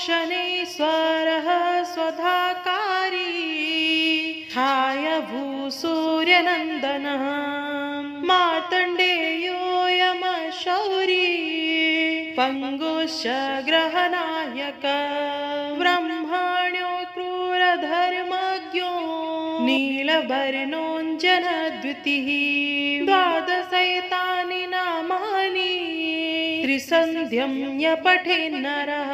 शनैश्वरः स्वधाकारी हाय भूसूर्यनन्दनः मार्तण्डेयो यमशौरी पङ्गुश्च ग्रहनायकः ब्रह्मण्यो क्रूरधर्मज्ञो नीलवर्णोऽञ्जनद्युतिः द्वादशैतानि नामानि त्रिसन्ध्यं य पठेन्नरः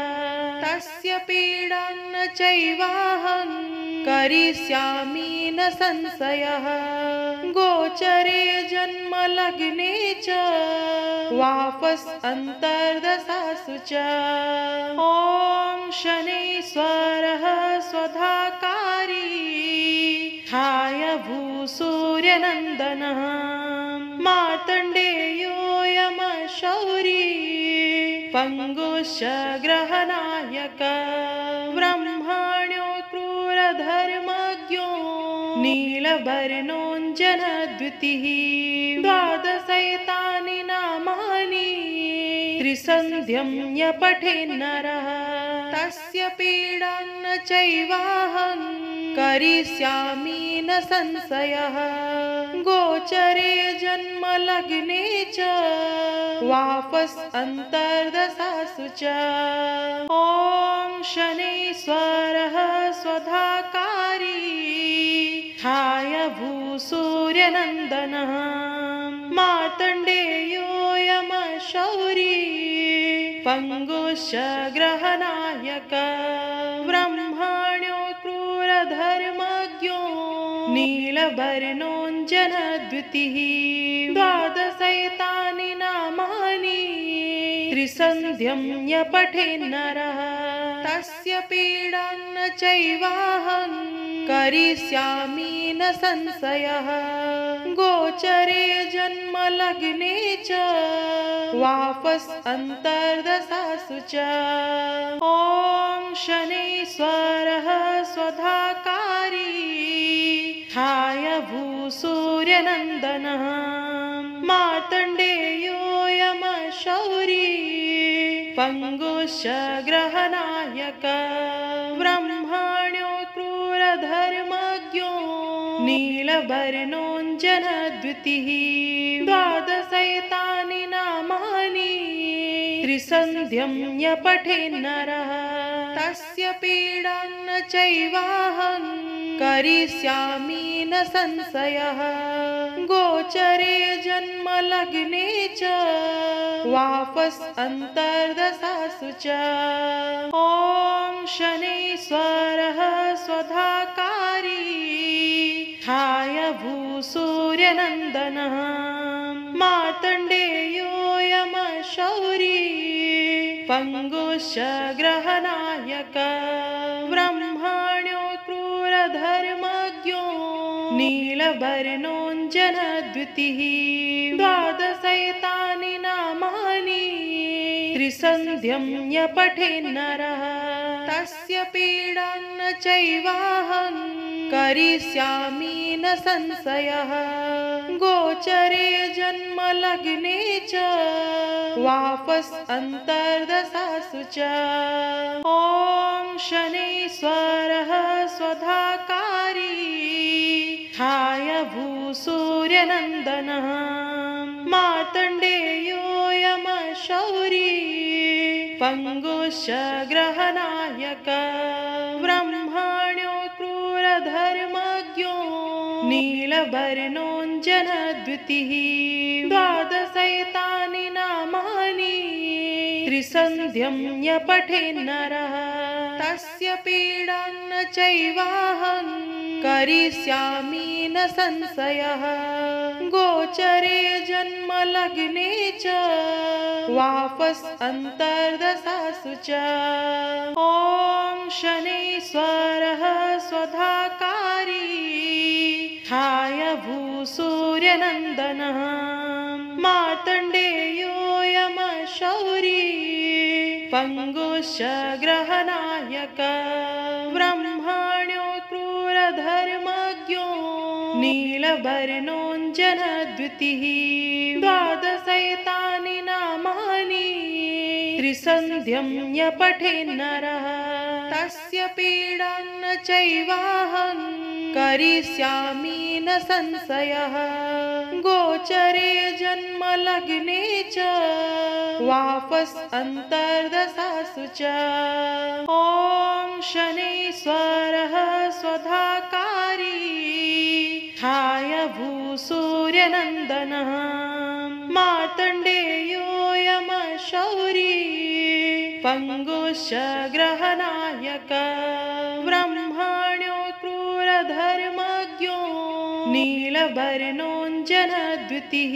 तस्य पीडां न चैवाहं करिष्यामि न संशयः गोचरे जन्मलग्ने च वापस् अन्तर्दशासु च ॐ शनैश्वरः स्वधाकारी हाय भूसूर्यनन्दनः मार्तण्डेयो यमशौरी पङ्गुश्च ग्रहनायकः ब्रह्मण्यो क्रूरधर्मज्ञो नीलवर्णोऽञ्जनद्युतिः द्वादशैतानि नामानि त्रिसन्ध्यं य पठेन्नरः तस्य पीडां न चैवाहं करिष्यामि न संशयः गोचरे जन्मलग्ने च वापस् अन्तर्दशासु च ॐ शनैश्वरः स्वधाकारी हाय भूसूर्यनन्दनः मार्तण्डेयो यमशौरी पङ्गुश्च ग्रहनायकः ब्रह्मण्यो क्रूरधर्मज्ञो नीलवर्णोऽञ्जनद्युतिः द्वादशैतानि नामानि त्रिसन्ध्यं य पठेन्नरः तस्य पीडां न चैवाहं करिष्यामि न संशयः गोचरे जन्मलग्ने च वापस् अन्तर्दशासु च ॐ शनैश्वरः स्वधाकारी हाय भूसूर्यनन्दनः मार्तण्डेयो यमशौरी पङ्गुश्च ग्रहनायकः ब्रह्मण्यो क्रूरधर्मज्ञो नीलवर्णोऽञ्जनद्युतिः द्वादशैतानि नामानि त्रिसन्ध्यं य पठेन्नरः तस्य पीडां न चैवाहं करिष्यामि न संशयः गोचरे जन्मलग्ने च वापस् अन्तर्दशासु च ॐ शनैश्वरः स्वधाकारी हाय भूसूर्यनन्दनः मार्तण्डेयो यमशौरी पङ्गुश्च ग्रहनायकः ब्रह्मण्यो क्रूरधर्मज्ञो नीलवर्णोऽञ्जनद्युतिः द्वादशैतानि नामानि त्रिसन्ध्यं य पठेन्नरः तस्य पीडां न चैवाहं करिष्यामि न संशयः गोचरे जन्मलग्ने च वापस् अन्तर्दशासु च ॐ शनैश्वरः स्वधाकारी हाय भूसूर्यनन्दनः मार्तण्डेयो यमशौरी पङ्गुश्च ग्रहनायकः ब्रह्मण्यो क्रूरधर्मज्ञो नीलवर्णोऽञ्जनद्युतिः द्वादशैतानि नामानि त्रिसन्ध्यं य पठेन्नरः तस्य पीडां न चैवाहं करिष्यामि न संशयः गोचरे जन्मलग्ने च वापस् अन्तर्दशासु च ॐ शनैश्वरः स्वधाकारी हाय भूसूर्यनन्दनः मार्तण्डेयो यमशौरी पङ्गुश्च ग्रहनायकः ब्रह्मण्यो क्रूरधर्मज्ञो नीलवर्णोऽञ्जनद्युतिः द्वादशैतानि नामानि त्रिसन्ध्यं य पठेन्नरः तस्य पीडां न चैवाहं करिष्यामि न संशयः गोचरे जन्मलग्ने च वापस् अन्तर्दशासु च ॐ शनैश्वरः स्वधाकारी हाय भूसूर्यनन्दनः मार्तण्डेयो यमशौरी पङ्गुश्च ग्रहनायकः ब्रह्मण्यो क्रूरधर्मज्ञो नीलवर्णोऽञ्जनद्युतिः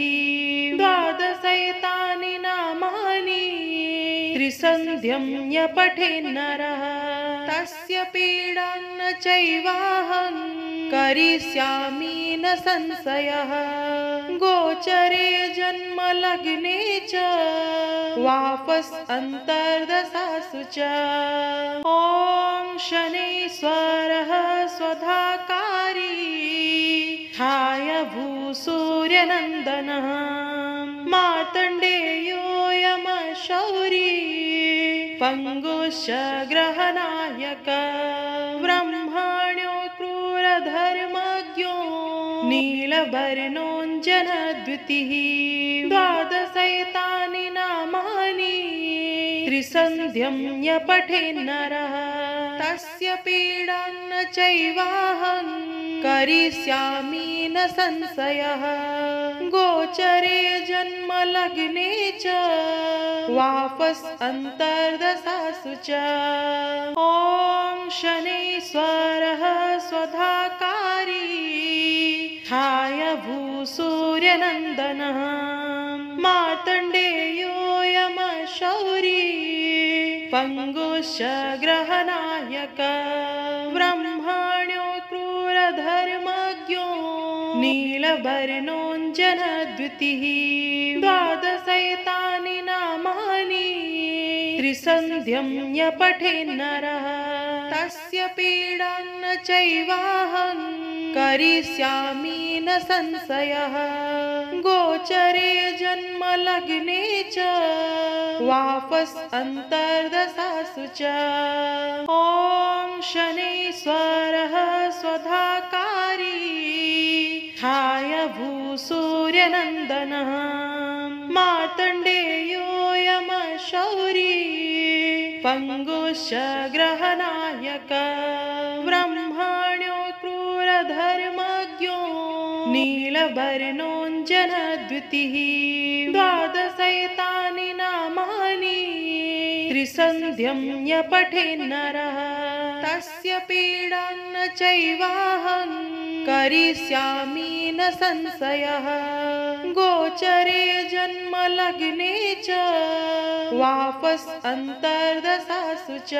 द्वादशैतानि नामानि त्रिसन्ध्यं य पठेन्नरः तस्य पीडां न चैवाहं करिष्यामि न संशयः गोचरे जन्मलग्ने च वापस् अन्तर्दशासु च ॐ शनैश्वरः स्वधाकारी हाय भूसूर्यनन्दनः मार्तण्डेयो यमशौरी पङ्गुश्च ग्रहनायकः ब्रह्मण्यो क्रूरधर्मज्ञो नीलवर्णोऽञ्जनद्युतिः द्वादशैतानि नामानि त्रिसन्ध्यं य पठेन्नरः तस्य पीडां न चैवाहं करिष्यामि न संशयः गोचरे जन्मलग्ने च वापस् अन्तर्दशासु च ॐ शनैश्वरः स्वधाकारी हाय भूसूर्यनन्दनः मार्तण्डेयो यमशौरी पङ्गुश्च ग्रहनायकः ब्रह्मण्यो क्रूरधर्मज्ञो नीलवर्णोऽञ्जनद्युतिः द्वादशैतानि नामानि त्रिसन्ध्यं य पठेन्नरः तस्य पीडां न चैवाहं करिष्यामि न संशयः गोचरे जन्मलग्ने च वापस् अन्तर्दशासु च ॐ शनैश्वरः स्वधाकारी हाय भूसूर्यनन्दनः मार्तण्डेयो यमशौरी पङ्गुश्च ग्रहनायकः ब्रह्मण्यो क्रूरधर्मज्ञो नीलवर्णोऽञ्जनद्युतिः द्वादशैतानि नामानि त्रिसन्ध्यं य पठेन्नरः तस्य पीडां न चैवाहं करिष्यामि न संशयः गोचरे जन्मलग्ने च वापस् अन्तर्दशासु च